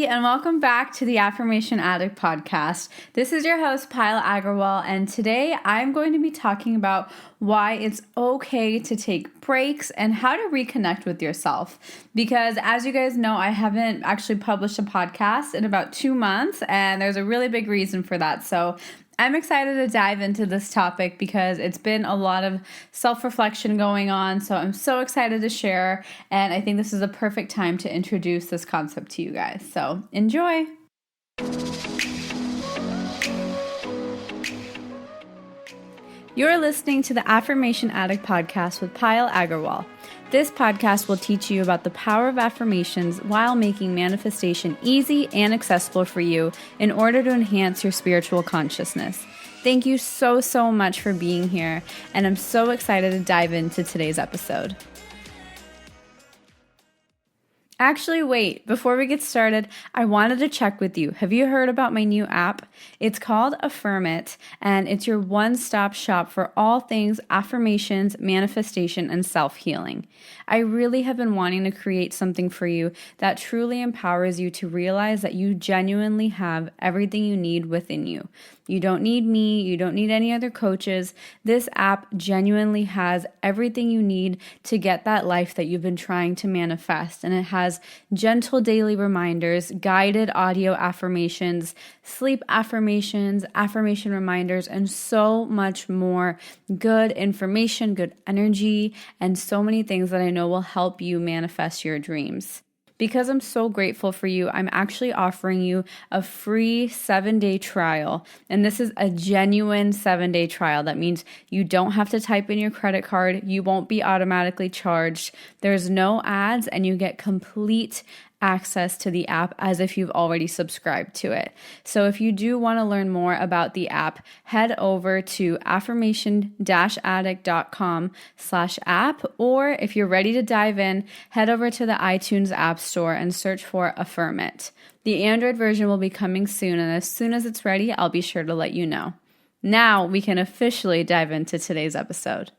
and welcome back to the Affirmation Addict podcast. This is your host, Payal Agarwal, and today I'm going to be talking about why it's okay to take breaks and how to reconnect with yourself. Because as you guys know, I haven't actually published a podcast in about 2 months, and there's a really big reason for that. So I'm excited to dive into this topic because it's been a lot of self-reflection going on. So I'm so excited to share. And I think this is a perfect time to introduce this concept to you guys. So enjoy. You're listening to the Affirmation Addict podcast with Payal Agarwal. This podcast will teach you about the power of affirmations while making manifestation easy and accessible for you in order to enhance your spiritual consciousness. Thank you so much for being here, and I'm so excited to dive into today's episode. Actually, wait, before we get started, I wanted to check with you. Have you heard about my new app? It's called Affirmate, and it's your one-stop shop for all things affirmations, manifestation, and self-healing. I really have been wanting to create something for you that truly empowers you to realize that you genuinely have everything you need within you. You don't need me. You don't need any other coaches. This app genuinely has everything you need to get that life that you've been trying to manifest. And it has gentle daily reminders, guided audio affirmations, sleep affirmations, affirmation reminders, and so much more good information, good energy, and so many things that I know will help you manifest your dreams. Because I'm so grateful for you, I'm actually offering you a free 7-day trial. And this is a genuine 7-day trial. That means you don't have to type in your credit card. You won't be automatically charged. There's no ads, and you get complete access to the app as if you've already subscribed to it. So if you do want to learn more about the app, head over to affirmation-addict.com/app, or if you're ready to dive in, head over to the iTunes App Store and search for Affirmate. The Android version will be coming soon, and as soon as it's ready, I'll be sure to let you know. Now we can officially dive into today's episode.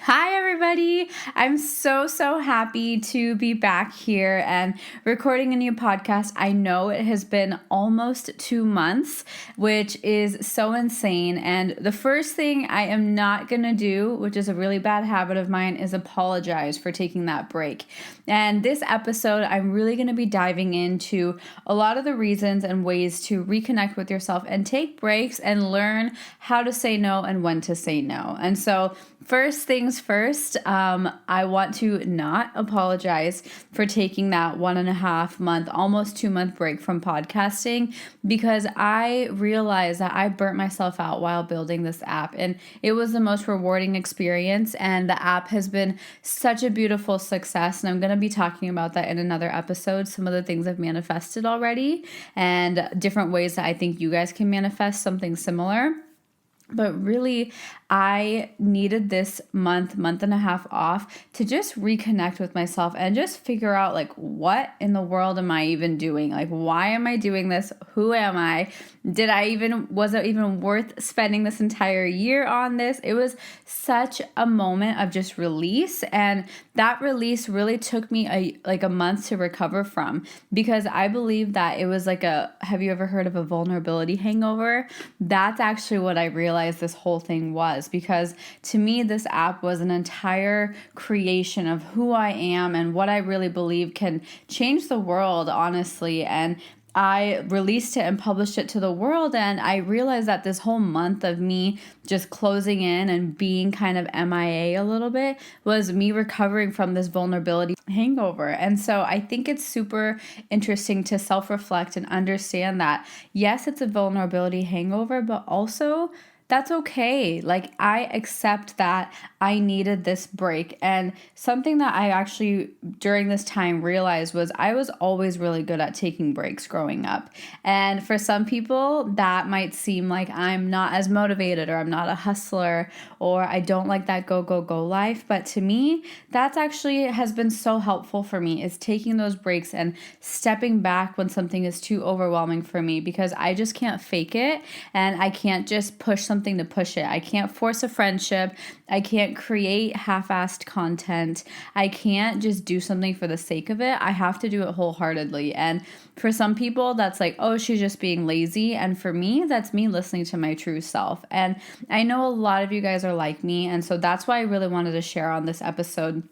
Hi, everybody. I'm so happy to be back here and recording a new podcast. I know it has been almost 2 months, which is so insane. And the first thing I am not going to do, which is a really bad habit of mine, is apologize for taking that break. And this episode, I'm really going to be diving into a lot of the reasons and ways to reconnect with yourself and take breaks and learn how to say no and when to say no. And so first things first, I want to not apologize for taking that 1.5 month, almost 2 month break from podcasting, because I realized that I burnt myself out while building this app, and it was the most rewarding experience, and the app has been such a beautiful success, and I'm going to be talking about that in another episode, some of the things I've manifested already, and different ways that I think you guys can manifest something similar. But really, I needed this month and a half off to just reconnect with myself and just figure out, like, what in the world am I even doing? Like, why am I doing this? Who am I? Was it even worth spending this entire year on this? It was such a moment of just release. And that release really took me a month to recover from, because I believe that it was like have you ever heard of a vulnerability hangover? That's actually what I realized this whole thing was, because to me, this app was an entire creation of who I am and what I really believe can change the world, honestly. And I released it and published it to the world, and I realized that this whole month of me just closing in and being kind of MIA a little bit was me recovering from this vulnerability hangover. And so I think it's super interesting to self-reflect and understand that, yes, it's a vulnerability hangover, but also that's okay. Like, I accept that I needed this break. And something that I actually during this time realized was I was always really good at taking breaks growing up. And for some people, that might seem like I'm not as motivated, or I'm not a hustler, or I don't like that go life. But to me, that's actually has been so helpful for me, is taking those breaks and stepping back when something is too overwhelming for me, because I just can't fake it, and I can't just push something to push it. I can't force a friendship. I can't can't create half-assed content. I can't just do something for the sake of it. I have to do it wholeheartedly. And for some people, that's like, oh, she's just being lazy. And for me, that's me listening to my true self. And I know a lot of you guys are like me. And so that's why I really wanted to share on this episode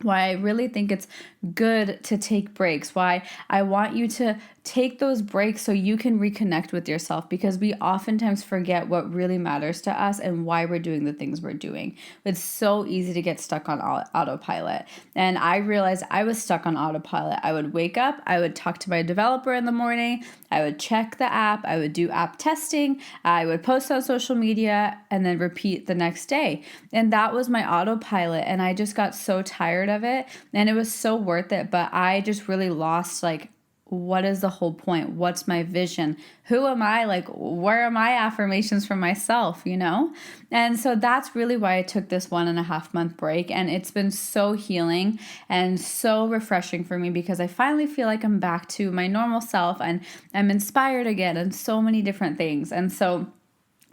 why I really think it's good to take breaks, why I want you to take those breaks so you can reconnect with yourself, because we oftentimes forget what really matters to us and why we're doing the things we're doing. It's so easy to get stuck on autopilot. And I realized I was stuck on autopilot. I would wake up, I would talk to my developer in the morning, I would check the app, I would do app testing, I would post on social media, and then repeat the next day. And that was my autopilot. And I just got so tired of it, and it was so worth it. But I just really lost, like, what is the whole point? What's my vision? Who am I? Like, where are my affirmations for myself, you know? And so that's really why I took this 1.5 month break. And it's been so healing and so refreshing for me, because I finally feel like I'm back to my normal self and I'm inspired again and so many different things. And so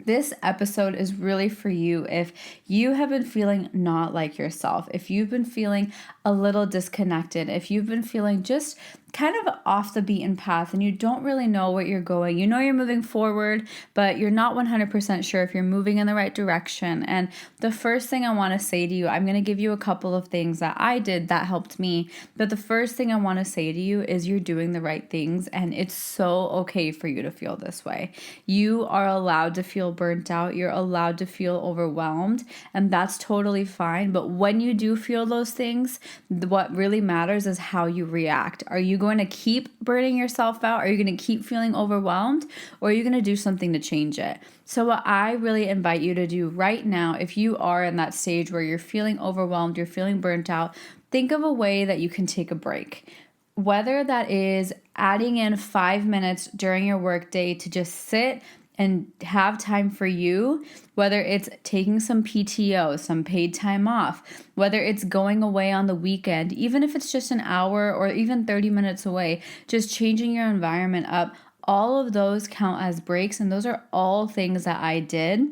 this episode is really for you if you have been feeling not like yourself, if you've been feeling a little disconnected, if you've been feeling just kind of off the beaten path and you don't really know where you're going. You know you're moving forward, but you're not 100% sure if you're moving in the right direction. And the first thing I want to say to you, I'm going to give you a couple of things that I did that helped me. But the first thing I want to say to you is you're doing the right things, and it's so okay for you to feel this way. You are allowed to feel burnt out. You're allowed to feel overwhelmed, and that's totally fine. But when you do feel those things, what really matters is how you react. Are you going to keep burning yourself out? Are you going to keep feeling overwhelmed? Or are you going to do something to change it? So what I really invite you to do right now, if you are in that stage where you're feeling overwhelmed, you're feeling burnt out, think of a way that you can take a break. Whether that is adding in 5 minutes during your workday to just sit and have time for you, whether it's taking some PTO, some paid time off, whether it's going away on the weekend, even if it's just an hour or even 30 minutes away, just changing your environment up, all of those count as breaks. And those are all things that I did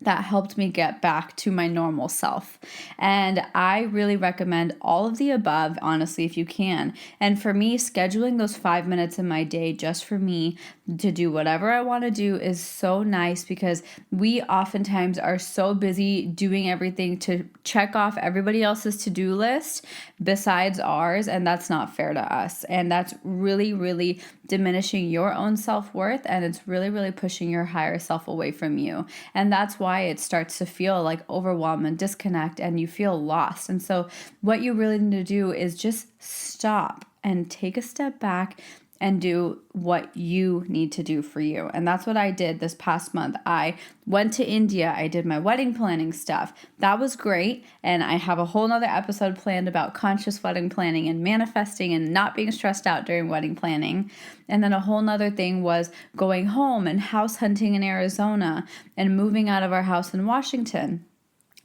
that helped me get back to my normal self. And I really recommend all of the above, honestly, if you can. And for me, scheduling those 5 minutes in my day just for me to do whatever I want to do is so nice, because we oftentimes are so busy doing everything to check off everybody else's to-do list besides ours, and that's not fair to us. And that's really, really diminishing your own self-worth, and it's really, really pushing your higher self away from you. And that's why it starts to feel like overwhelm and disconnect, and you feel lost. And so what you really need to do is just stop and take a step back and do what you need to do for you. And that's what I did this past month. I went to India. I did my wedding planning stuff. That was great. And I have a whole nother episode planned about conscious wedding planning and manifesting and not being stressed out during wedding planning. And then a whole nother thing was going home and house hunting in Arizona and moving out of our house in Washington.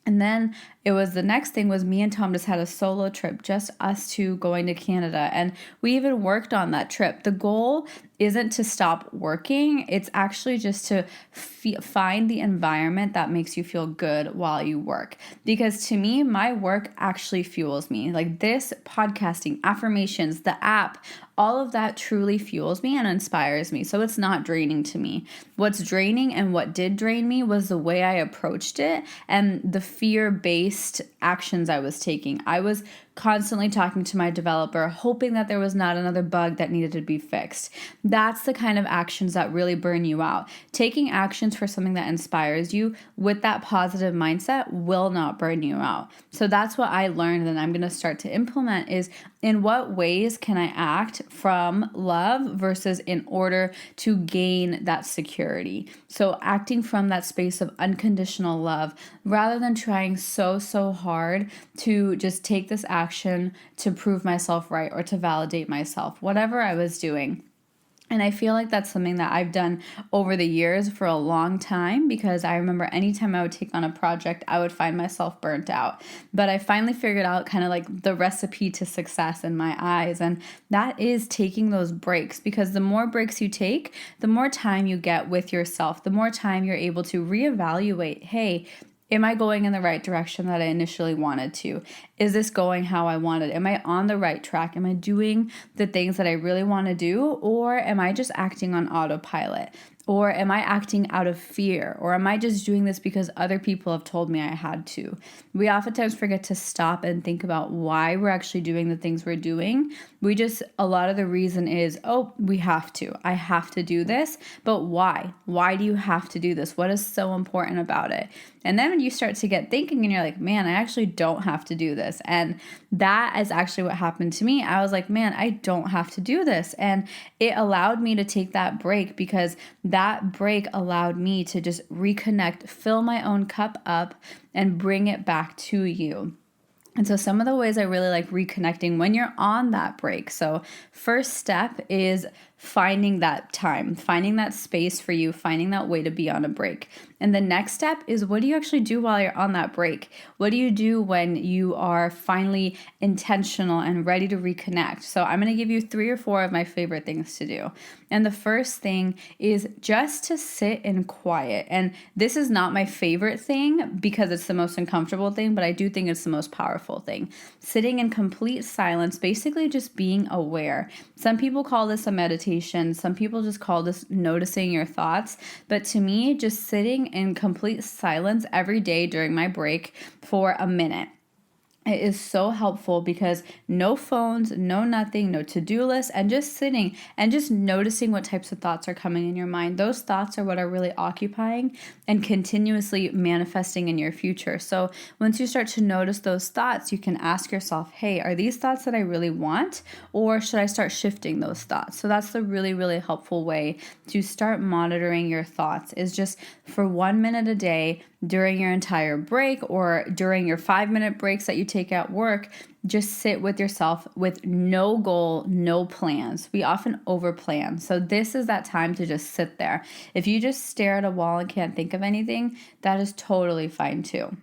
And then the next thing was me and Tom just had a solo trip, just us two going to Canada. And we even worked on that trip. The goal isn't to stop working. It's actually just to find the environment that makes you feel good while you work. Because to me, my work actually fuels me. Like this podcasting, affirmations, the app, all of that truly fuels me and inspires me. So it's not draining to me. What's draining and what did drain me was the way I approached it and the fear-based actions I was taking. I was constantly talking to my developer, hoping that there was not another bug that needed to be fixed. That's the kind of actions that really burn you out. Taking actions for something that inspires you with that positive mindset will not burn you out. So that's what I learned, and I'm going to start to implement is in what ways can I act from love versus in order to gain that security. So acting from that space of unconditional love rather than trying so hard to just take this action to prove myself right or to validate myself, whatever I was doing. And I feel like that's something that I've done over the years for a long time, because I remember anytime I would take on a project, I would find myself burnt out. But I finally figured out kind of like the recipe to success in my eyes. And that is taking those breaks, because the more breaks you take, the more time you get with yourself, the more time you're able to reevaluate, hey, Am I going in the right direction that I initially wanted to? Is this going how I wanted? Am I on the right track? Am I doing the things that I really want to do? Or am I just acting on autopilot? Or am I acting out of fear? Or am I just doing this because other people have told me I had to? We oftentimes forget to stop and think about why we're actually doing the things we're doing. A lot of the reason is, oh, we have to. I have to do this. But why? Why do you have to do this? What is so important about it? And then when you start to get thinking and you're like, man, I actually don't have to do this. And that is actually what happened to me. I was like, man, I don't have to do this. And it allowed me to take that break, because that break allowed me to just reconnect, fill my own cup up, and bring it back to you. And so some of the ways I really like reconnecting when you're on that break. So first step is finding that time, finding that space for you, finding that way to be on a break. And the next step is, what do you actually do while you're on that break? What do you do when you are finally intentional and ready to reconnect? So I'm going to give you 3 or 4 of my favorite things to do. And the first thing is just to sit in quiet. And this is not my favorite thing because it's the most uncomfortable thing, but I do think it's the most powerful thing. Sitting in complete silence, basically just being aware. Some people call this a meditation. Some people just call this noticing your thoughts. But to me, just sitting in complete silence every day during my break for a minute. It is so helpful, because no phones, no nothing, no to-do list, and just sitting and just noticing what types of thoughts are coming in your mind. Those thoughts are what are really occupying and continuously manifesting in your future. So once you start to notice those thoughts, you can ask yourself, hey, are these thoughts that I really want, or should I start shifting those thoughts? So that's the really, really helpful way to start monitoring your thoughts, is just for 1 minute a day during your entire break, or during your 5-minute breaks that you take at work. Just sit with yourself with no goal, no plans. We often overplan. So this is that time to just sit there. If you just stare at a wall and can't think of anything, that is totally fine too.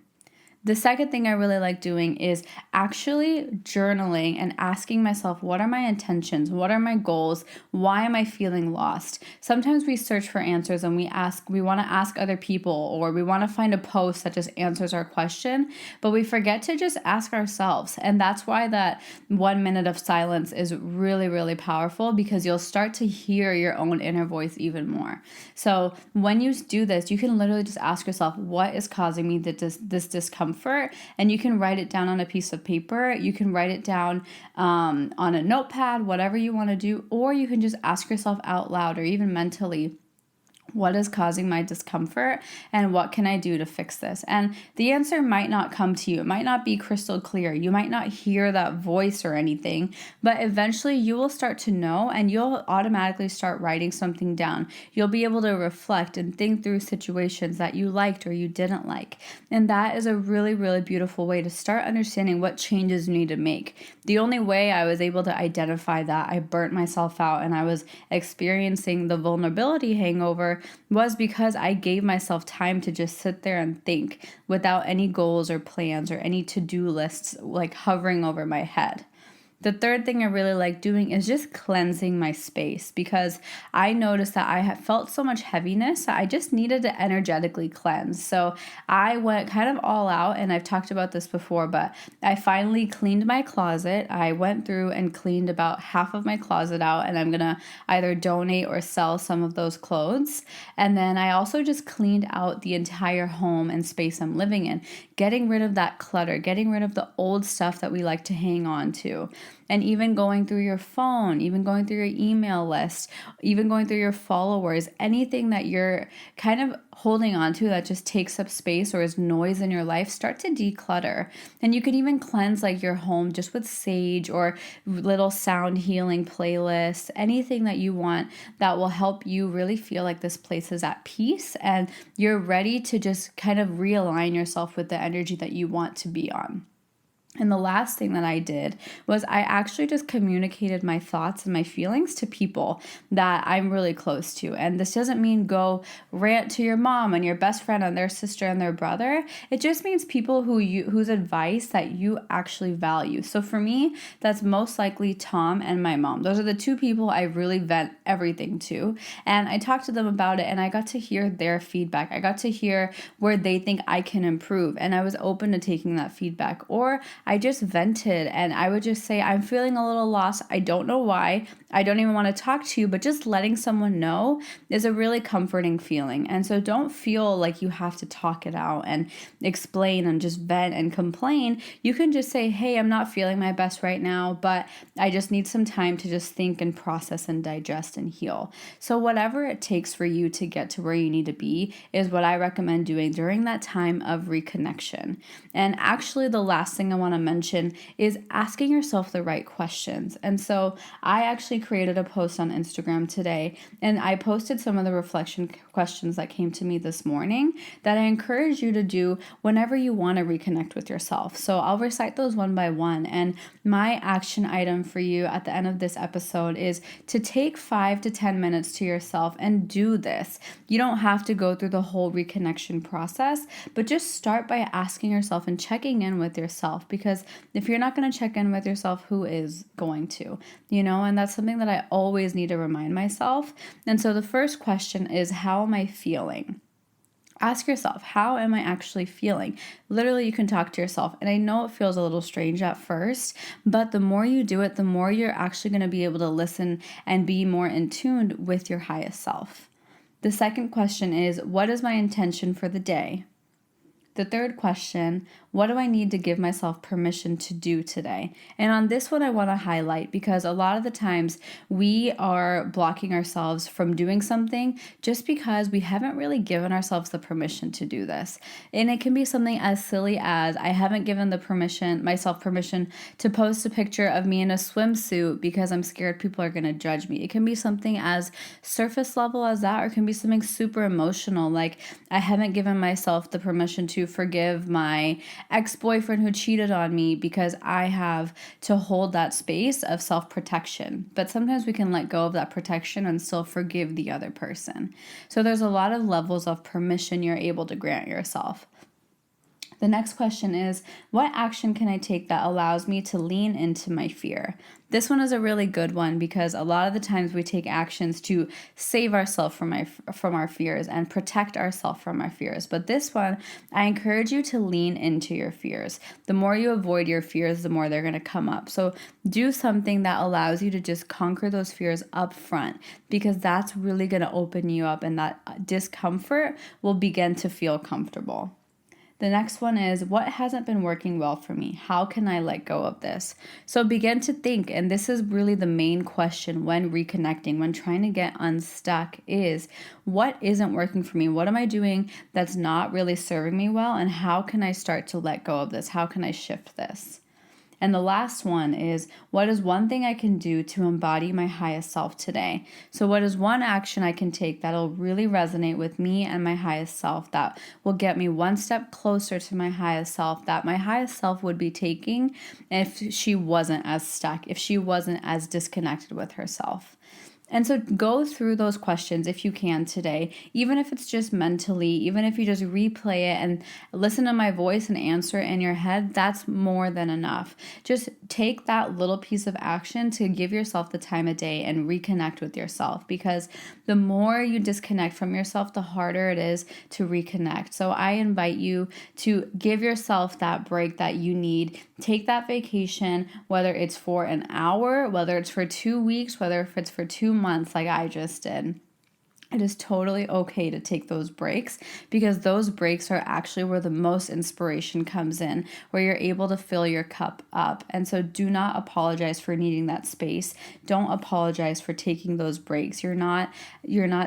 The second thing I really like doing is actually journaling and asking myself, what are my intentions? What are my goals? Why am I feeling lost? Sometimes we search for answers and we want to ask other people, or we want to find a post that just answers our question, but we forget to just ask ourselves. And that's why that 1 minute of silence is really, really powerful, because you'll start to hear your own inner voice even more. So when you do this, you can literally just ask yourself, what is causing me this discomfort? And you can write it down on a piece of paper. You can write it down on a notepad, whatever you want to do, or you can just ask yourself out loud or even mentally, what is causing my discomfort, and what can I do to fix this? And the answer might not come to you. It might not be crystal clear. You might not hear that voice or anything, but eventually you will start to know, and you'll automatically start writing something down. You'll be able to reflect and think through situations that you liked or you didn't like. And that is a really, really beautiful way to start understanding what changes you need to make. The only way I was able to identify that I burnt myself out and I was experiencing the vulnerability hangover was because I gave myself time to just sit there and think without any goals or plans or any to-do lists like hovering over my head. The third thing I really like doing is just cleansing my space, because I noticed that I had felt so much heaviness that I just needed to energetically cleanse. So I went kind of all out, and I've talked about this before, but I finally cleaned my closet. I went through and cleaned about half of my closet out, and I'm going to either donate or sell some of those clothes. And then I also just cleaned out the entire home and space I'm living in, getting rid of that clutter, getting rid of the old stuff that we like to hang on to. And even going through your phone, even going through your email list, even going through your followers, anything that you're kind of holding on to that just takes up space or is noise in your life, start to declutter. And you can even cleanse like your home just with sage or little sound healing playlists, anything that you want that will help you really feel like this place is at peace and you're ready to just kind of realign yourself with the energy that you want to be on. And the last thing that I did was I actually just communicated my thoughts and my feelings to people that I'm really close to. And this doesn't mean go rant to your mom and your best friend and their sister and their brother. It just means people whose advice that you actually value. So for me, that's most likely Tom and my mom. Those are the two people I really vent everything to. And I talked to them about it and I got to hear their feedback. I got to hear where they think I can improve. And I was open to taking that feedback. Or I just vented and I would just say, I'm feeling a little lost. I don't know why. I don't even want to talk to you, but just letting someone know is a really comforting feeling. And so don't feel like you have to talk it out and explain and just vent and complain. You can just say, hey, I'm not feeling my best right now, but I just need some time to just think and process and digest and heal. So whatever it takes for you to get to where you need to be is what I recommend doing during that time of reconnection. And actually, the last thing I want to mention is asking yourself the right questions. And so I actually created a post on Instagram today, and I posted some of the reflection questions that came to me this morning that I encourage you to do whenever you want to reconnect with yourself. So I'll recite those one by one. And my action item for you at the end of this episode is to take 5 to 10 minutes to yourself and do this. You don't have to go through the whole reconnection process, but just start by asking yourself and checking in with yourself, because if you're not going to check in with yourself, who is going to? And that's something that I always need to remind myself. And so the first question is, how am I feeling? Ask yourself, how am I actually feeling? Literally, you can talk to yourself. And I know it feels a little strange at first, but the more you do it, the more you're actually going to be able to listen and be more in tune with your highest self. The second question is, what is my intention for the day? The third question, what do I need to give myself permission to do today? And on this one, I want to highlight, because a lot of the times we are blocking ourselves from doing something just because we haven't really given ourselves the permission to do this. And it can be something as silly as, I haven't given myself permission to post a picture of me in a swimsuit because I'm scared people are going to judge me. It can be something as surface level as that, or it can be something super emotional, like I haven't given myself the permission to forgive my ex-boyfriend who cheated on me because I have to hold that space of self-protection. But sometimes we can let go of that protection and still forgive the other person. So there's a lot of levels of permission you're able to grant yourself. The next question is, what action can I take that allows me to lean into my fear? This one is a really good one, because a lot of the times we take actions to save ourselves from our fears and protect ourselves from our fears. But this one, I encourage you to lean into your fears. The more you avoid your fears, the more they're going to come up. So do something that allows you to just conquer those fears up front, because that's really going to open you up, and that discomfort will begin to feel comfortable. The next one is, what hasn't been working well for me? How can I let go of this? So begin to think, and this is really the main question when reconnecting, when trying to get unstuck, is what isn't working for me? What am I doing that's not really serving me well? And how can I start to let go of this? How can I shift this? And the last one is, what is one thing I can do to embody my highest self today? So what is one action I can take that'll really resonate with me and my highest self, that will get me one step closer to my highest self, that my highest self would be taking if she wasn't as stuck, if she wasn't as disconnected with herself? And so go through those questions if you can today, even if it's just mentally, even if you just replay it and listen to my voice and answer in your head, that's more than enough. Just take that little piece of action to give yourself the time of day and reconnect with yourself, because the more you disconnect from yourself, the harder it is to reconnect. So I invite you to give yourself that break that you need. Take that vacation, whether it's for an hour, whether it's for 2 weeks, whether if it's for 2 months like I just did. It is totally okay to take those breaks, because those breaks are actually where the most inspiration comes in, where you're able to fill your cup up. And so do not apologize for needing that space. Don't apologize for taking those breaks. You're not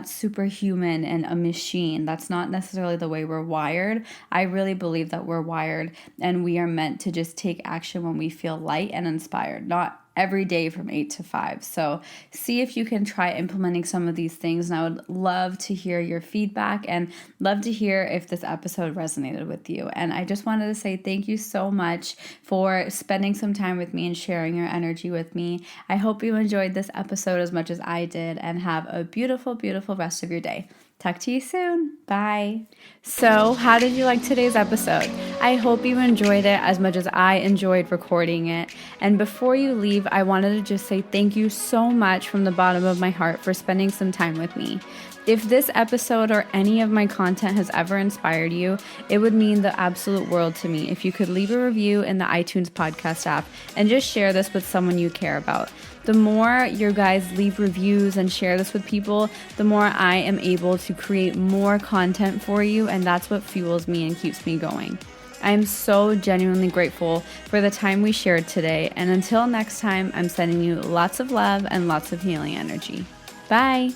superhuman and a machine. That's not necessarily the way we're wired. I really believe that we're wired and we are meant to just take action when we feel light and inspired, not every day from 8 to 5. So see if you can try implementing some of these things. And I would love to hear your feedback and love to hear if this episode resonated with you. And I just wanted to say thank you so much for spending some time with me and sharing your energy with me. I hope you enjoyed this episode as much as I did, and have a beautiful, beautiful rest of your day. Talk to you soon. Bye. So, how did you like today's episode? I hope you enjoyed it as much as I enjoyed recording it. And before you leave, I wanted to just say thank you so much from the bottom of my heart for spending some time with me. If this episode or any of my content has ever inspired you, it would mean the absolute world to me if you could leave a review in the iTunes podcast app and just share this with someone you care about. The more you guys leave reviews and share this with people, the more I am able to create more content for you, and that's what fuels me and keeps me going. I am so genuinely grateful for the time we shared today, and until next time, I'm sending you lots of love and lots of healing energy. Bye!